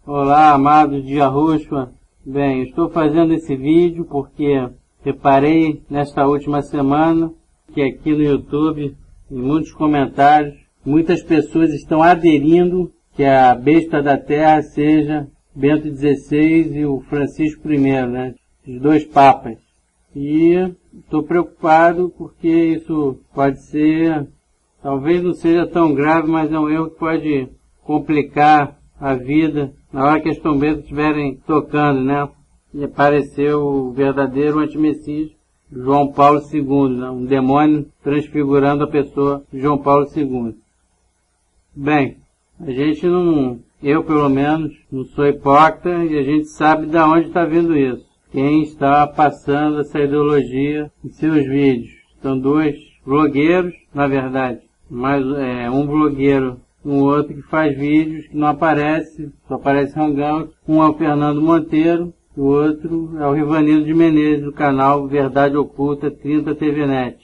Olá, amados de Yahushua. Bem, estou fazendo esse vídeo porque reparei nesta última semana que aqui no YouTube, em muitos comentários, muitas pessoas estão aderindo que a besta da terra seja Bento XVI e o Francisco I, né? Os dois papas. E estou preocupado porque isso pode ser, talvez não seja tão grave, mas é um erro que pode complicar a vida na hora que as trombetas estiverem tocando, né? E apareceu o verdadeiro antimessias, João Paulo II, né? Um demônio transfigurando a pessoa de João Paulo II. Bem, a gente não, eu pelo menos, não sou hipócrita e a gente sabe de onde está vindo isso. Quem está passando essa ideologia em seus vídeos. São dois blogueiros, na verdade, mas um blogueiro, um outro que faz vídeos que não aparece, só aparece Hangout. Um é o Fernando Monteiro, o outro é o Rivanildo de Menezes, do canal Verdade Oculta 30 TVNet.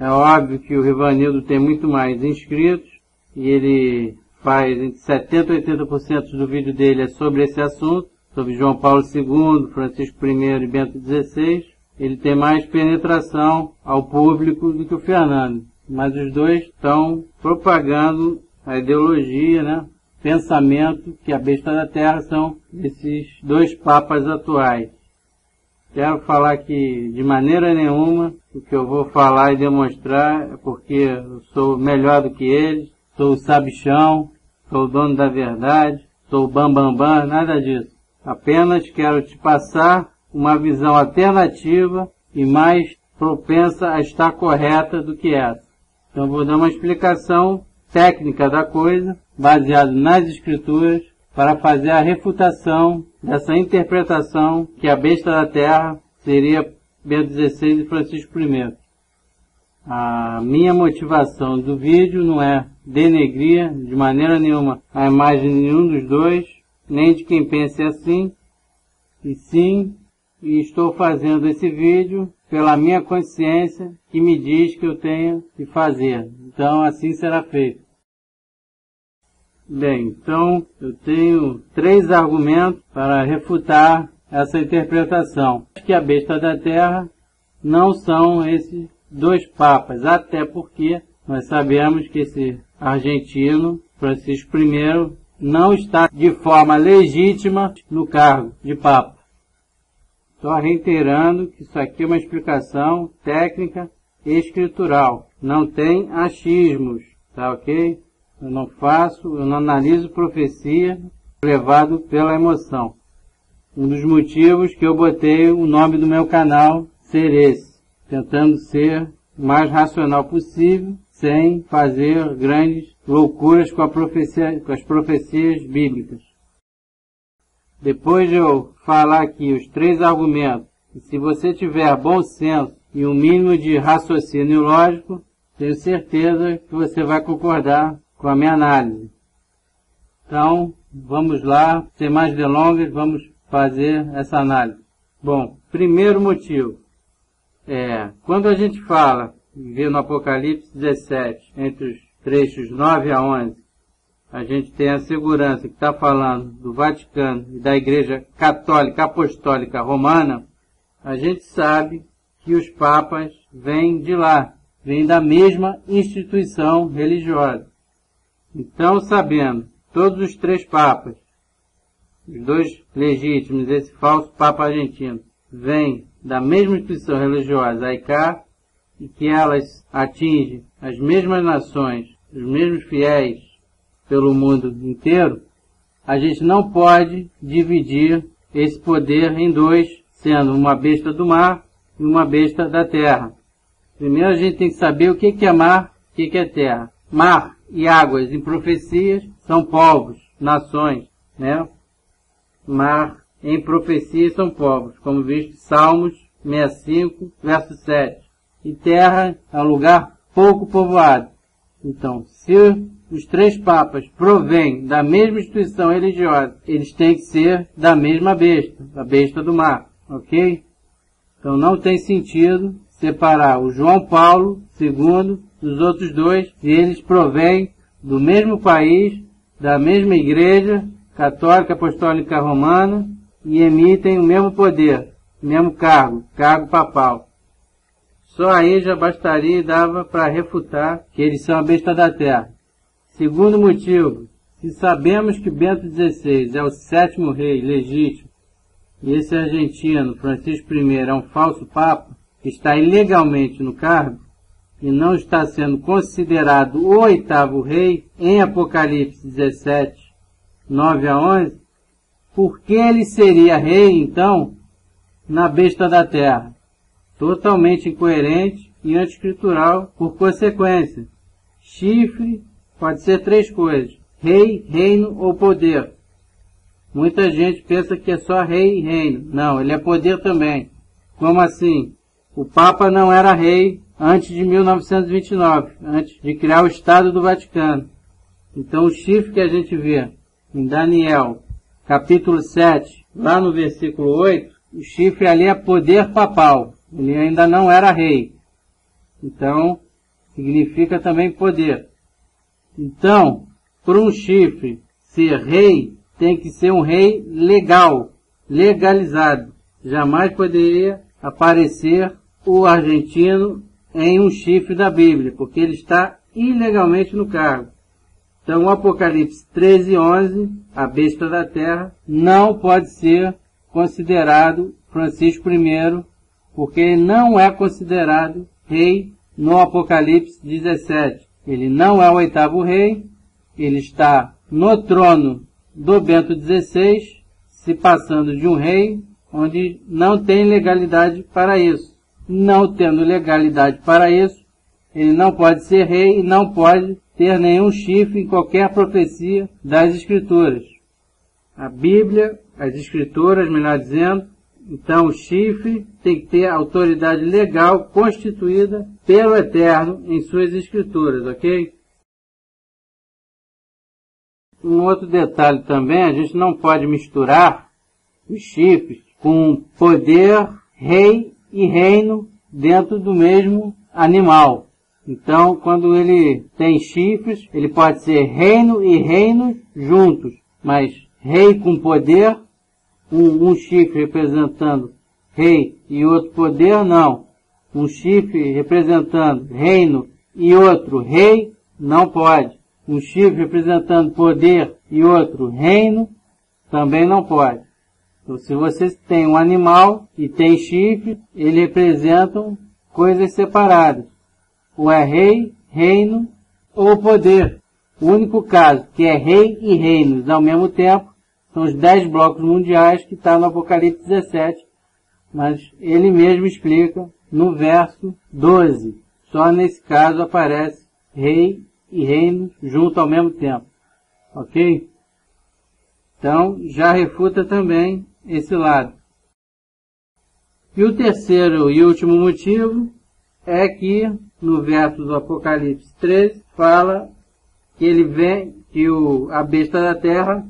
É óbvio que o Rivanildo tem muito mais inscritos, e ele faz entre 70% e 80% do vídeo dele é sobre esse assunto, sobre João Paulo II, Francisco I e Bento XVI. Ele tem mais penetração ao público do que o Fernando. Mas os dois estão propagando a ideologia, né? Pensamento que a besta da terra são esses dois papas atuais. Quero falar que de maneira nenhuma o que eu vou falar e demonstrar é porque eu sou melhor do que eles, sou o sabichão, sou o dono da verdade, sou o bambambam, nada disso. Apenas quero te passar uma visão alternativa e mais propensa a estar correta do que essa. Então vou dar uma explicação técnica da coisa, baseado nas escrituras, para fazer a refutação dessa interpretação que a besta da terra seria Bento XVI e Francisco I. A minha motivação do vídeo não é denegrir de maneira nenhuma a imagem de nenhum dos dois, nem de quem pense assim, e sim, estou fazendo esse vídeo pela minha consciência que me diz que eu tenho que fazer. Então assim será feito. Bem, então eu tenho 3 argumentos para refutar essa interpretação. Que a besta da terra não são esses dois papas, até porque nós sabemos que esse argentino, Francisco I, não está de forma legítima no cargo de papa. Só reiterando que isso aqui é uma explicação técnica e escritural. Não tem achismos, tá ok? Eu não analiso profecia levado pela emoção. Um dos motivos que eu botei o nome do meu canal ser esse, tentando ser o mais racional possível, sem fazer grandes loucuras com as profecias bíblicas. Depois de eu falar aqui os 3 argumentos, e se você tiver bom senso e um mínimo de raciocínio lógico, tenho certeza que você vai concordar com a minha análise. Então, vamos lá, sem mais delongas, vamos fazer essa análise. Bom, primeiro motivo, quando a gente fala, vê no Apocalipse 17, entre os trechos 9 a 11, a gente tem a segurança que está falando do Vaticano e da Igreja Católica Apostólica Romana, a gente sabe que os papas vêm de lá, vêm da mesma instituição religiosa. Então, sabendo, todos os 3 papas, os 2 legítimos, esse falso papa argentino, vêm da mesma instituição religiosa, a ICAR, e que elas atingem as mesmas nações, os mesmos fiéis pelo mundo inteiro, a gente não pode dividir esse poder em 2, sendo uma besta do mar e uma besta da terra. Primeiro a gente tem que saber o que é mar, o que é terra. Mar e águas em profecias são povos, nações, né? Mar em profecias são povos, como visto Salmos 65, verso 7. E terra é um lugar pouco povoado. Então, se os 3 papas provêm da mesma instituição religiosa, eles têm que ser da mesma besta, a besta do mar, ok? Então não tem sentido separar o João Paulo II dos outros 2, se eles provêm do mesmo país, da mesma igreja Católica Apostólica Romana e emitem o mesmo poder, o mesmo cargo papal. Só aí já bastaria e dava para refutar que eles são a besta da terra. Segundo motivo, se sabemos que Bento XVI é o 7º rei legítimo, e esse argentino, Francisco I, é um falso papa, que está ilegalmente no cargo, e não está sendo considerado o 8º rei em Apocalipse 17, 9 a 11, por que ele seria rei, então, na besta da terra? Totalmente incoerente e anti-escritural por consequência. Chifre pode ser 3 coisas: rei, reino ou poder. Muita gente pensa que é só rei e reino. Não, ele é poder também. Como assim? O Papa não era rei antes de 1929, antes de criar o Estado do Vaticano. Então o chifre que a gente vê em Daniel, capítulo 7, lá no versículo 8, o chifre ali é poder papal. Ele ainda não era rei. Então, significa também poder. Então, por um chifre ser rei, tem que ser um rei legal, legalizado. Jamais poderia aparecer o argentino em um chifre da Bíblia, porque ele está ilegalmente no cargo. Então, o Apocalipse 13:11, a besta da terra, não pode ser considerado Francisco I, porque ele não é considerado rei no Apocalipse 17. Ele não é o 8º rei, ele está no trono do Bento XVI, se passando de um rei onde não tem legalidade para isso. Não tendo legalidade para isso, ele não pode ser rei e não pode ter nenhum chifre em qualquer profecia das Escrituras. A Bíblia, as Escrituras, melhor dizendo, então o chifre tem que ter autoridade legal constituída pelo Eterno em suas Escrituras, ok? Um outro detalhe também, a gente não pode misturar os chifres com poder, rei e reino dentro do mesmo animal. Então, quando ele tem chifres, ele pode ser reino e reino juntos, mas rei com poder, um chifre representando rei e outro poder, não. Um chifre representando reino e outro rei, não pode. Um chifre representando poder e outro reino, também não pode. Então, se você tem um animal e tem chifre, eles representam coisas separadas. Ou é rei, reino ou poder. O único caso que é rei e reinos ao mesmo tempo são os 10 blocos mundiais que está no Apocalipse 17, mas ele mesmo explica no verso 12. Só nesse caso aparece rei e reino junto ao mesmo tempo. Ok? Então, já refuta também esse lado. E o terceiro e último motivo é que no verso do Apocalipse 13 fala que ele vem, que a besta da terra,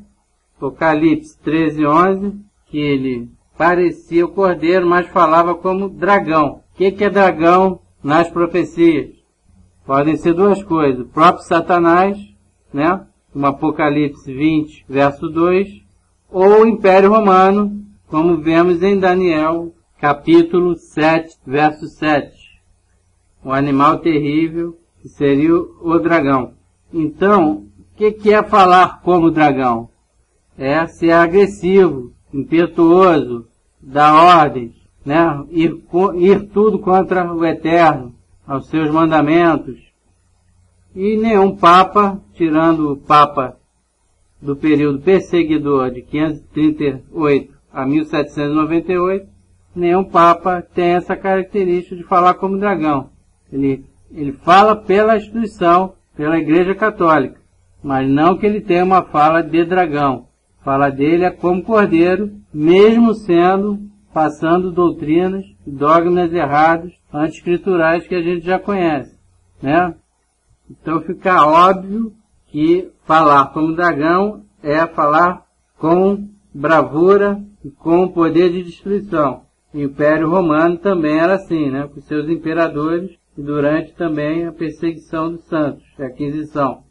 Apocalipse 13:11, que ele parecia o cordeiro, mas falava como dragão. O que é dragão nas profecias? Podem ser 2 coisas. O próprio Satanás, né? No Apocalipse 20, verso 2, ou o Império Romano, como vemos em Daniel, capítulo 7, verso 7. O animal terrível, que seria o dragão. Então, o que é falar como dragão? É ser agressivo, impetuoso, dar ordens, né? Ir tudo contra o Eterno, aos seus mandamentos. E nenhum Papa, tirando o Papa do período perseguidor de 538 a 1798, nenhum Papa tem essa característica de falar como dragão. Ele fala pela instituição, pela Igreja Católica, mas não que ele tenha uma fala de dragão. A fala dele é como cordeiro, mesmo passando doutrinas e dogmas errados, anti-escriturais que a gente já conhece, né? Então fica óbvio que falar como dragão é falar com bravura e com poder de destruição. O Império Romano também era assim, né? Com seus imperadores e durante também a perseguição dos santos, a Inquisição.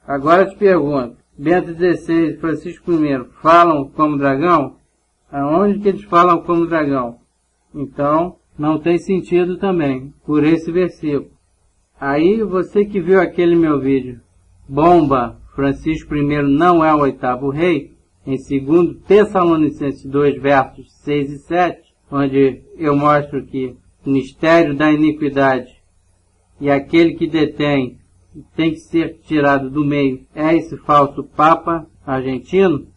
Agora eu te pergunto, Bento XVI e Francisco I falam como dragão, aonde que eles falam como dragão? Então, não tem sentido também, por esse versículo. Aí, você que viu aquele meu vídeo, bomba, Francisco I não é o 8º rei, em 2 Tessalonicenses 2, versos 6 e 7, onde eu mostro que o mistério da iniquidade e aquele que detém tem que ser tirado do meio é esse falso Papa argentino.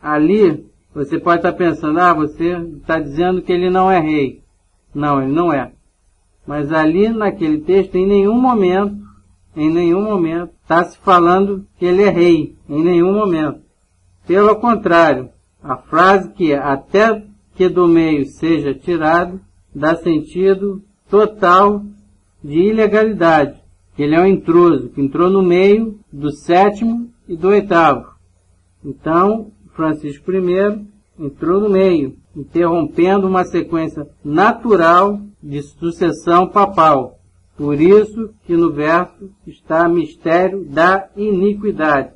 Ali, você pode estar pensando, você está dizendo que ele não é rei. Não, ele não é. Mas ali naquele texto, em nenhum momento, está se falando que ele é rei. Em nenhum momento. Pelo contrário, a frase que é até que do meio seja tirado, dá sentido total de ilegalidade. Ele é um intruso, que entrou no meio do 7º e do 8º. Então, Francisco I entrou no meio, interrompendo uma sequência natural de sucessão papal. Por isso que no verso está mistério da iniquidade.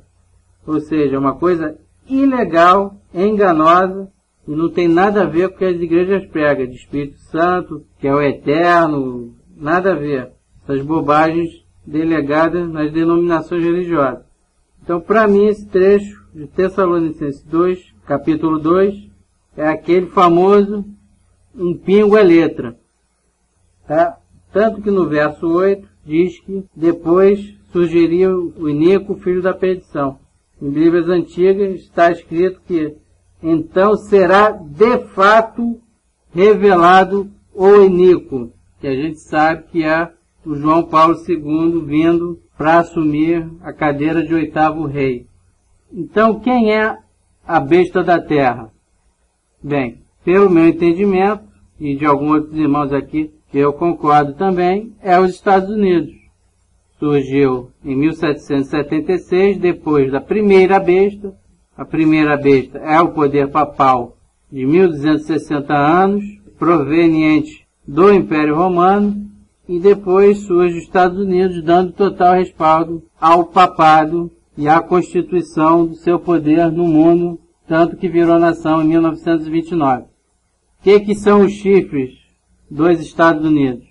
Ou seja, uma coisa ilegal, enganosa, e não tem nada a ver com o que as igrejas pregam, de Espírito Santo, que é o eterno, nada a ver. Essas bobagens delegadas nas denominações religiosas. Então, para mim, esse trecho de Tessalonicenses 2, capítulo 2, é aquele famoso um pingo é letra. Tá? Tanto que no verso 8 diz que depois surgiria o iníquo, filho da perdição. Em Bíblias antigas está escrito que então será de fato revelado o iníquo, que a gente sabe que é o João Paulo II vindo para assumir a cadeira de 8º rei. Então, quem é a besta da terra? Bem, pelo meu entendimento, e de alguns outros irmãos aqui, que eu concordo também, é os Estados Unidos. Surgiu em 1776, depois da primeira besta. A primeira besta é o poder papal de 1260 anos, proveniente do Império Romano, e depois surge os Estados Unidos dando total respaldo ao papado e à constituição do seu poder no mundo, tanto que virou nação em 1929. O que são os chifres dos Estados Unidos?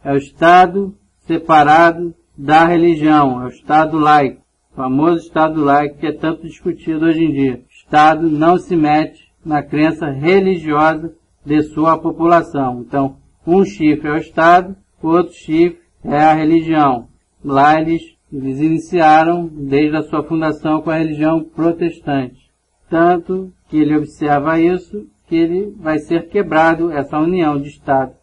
É o Estado separado da religião, é o Estado laico, o famoso Estado laico que é tanto discutido hoje em dia. O Estado não se mete na crença religiosa de sua população. Então, um chifre é o Estado, o outro chifre é a religião. Lá eles iniciaram desde a sua fundação com a religião protestante. Tanto que ele observa isso, que ele vai ser quebrado, essa união de Estado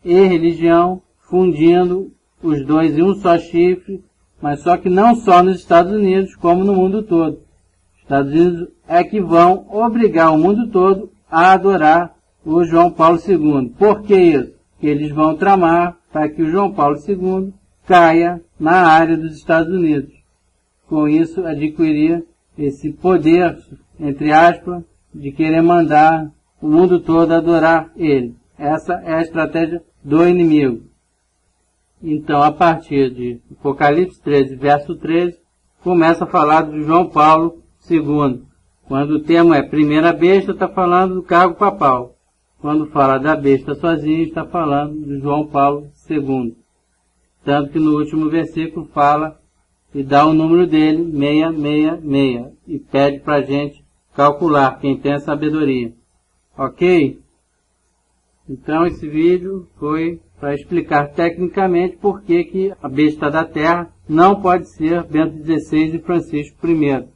e religião, fundindo os dois em um só chifre, mas só que não só nos Estados Unidos, como no mundo todo. Os Estados Unidos é que vão obrigar o mundo todo a adorar o João Paulo II. Por que isso? Que eles vão tramar para que o João Paulo II caia na área dos Estados Unidos. Com isso, adquirir esse poder, entre aspas, de querer mandar o mundo todo adorar ele. Essa é a estratégia do inimigo. Então, a partir de Apocalipse 13, verso 13, começa a falar de João Paulo II. Quando o tema é primeira besta, está falando do cargo papal. Quando fala da besta sozinha, está falando de João Paulo II. Tanto que no último versículo fala e dá o número dele, 666, e pede para a gente calcular, quem tem a sabedoria. Ok? Então esse vídeo foi para explicar tecnicamente por que a besta da terra não pode ser Bento XVI e Francisco I.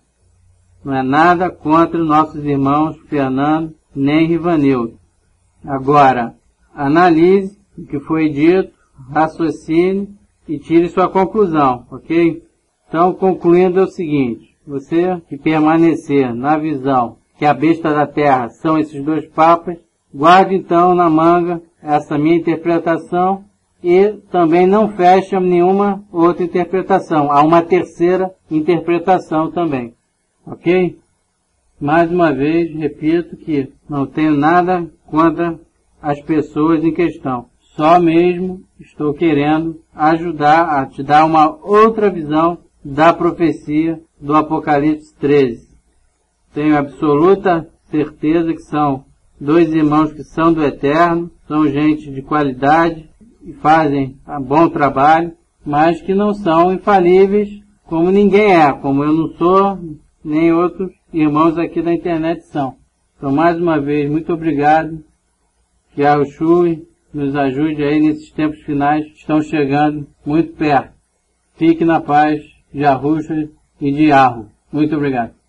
Não é nada contra nossos irmãos Fernando nem Rivanildo. Agora, analise o que foi dito, raciocine e tire sua conclusão, ok? Então, concluindo é o seguinte, você que permanecer na visão que a besta da terra são esses dois papas, guarde então na manga essa minha interpretação e também não feche nenhuma outra interpretação. Há uma terceira interpretação também, ok? Mais uma vez, repito que não tenho nada contra as pessoas em questão. Só mesmo estou querendo ajudar a te dar uma outra visão da profecia do Apocalipse 13. Tenho absoluta certeza que são dois irmãos que são do Eterno, são gente de qualidade e fazem um bom trabalho, mas que não são infalíveis como ninguém é, como eu não sou, nem outros irmãos aqui da internet são. Então, mais uma vez, muito obrigado. Que a Yahushua nos ajude aí nesses tempos finais que estão chegando muito perto. Fique na paz de Yahushua e de Yahweh. Muito obrigado.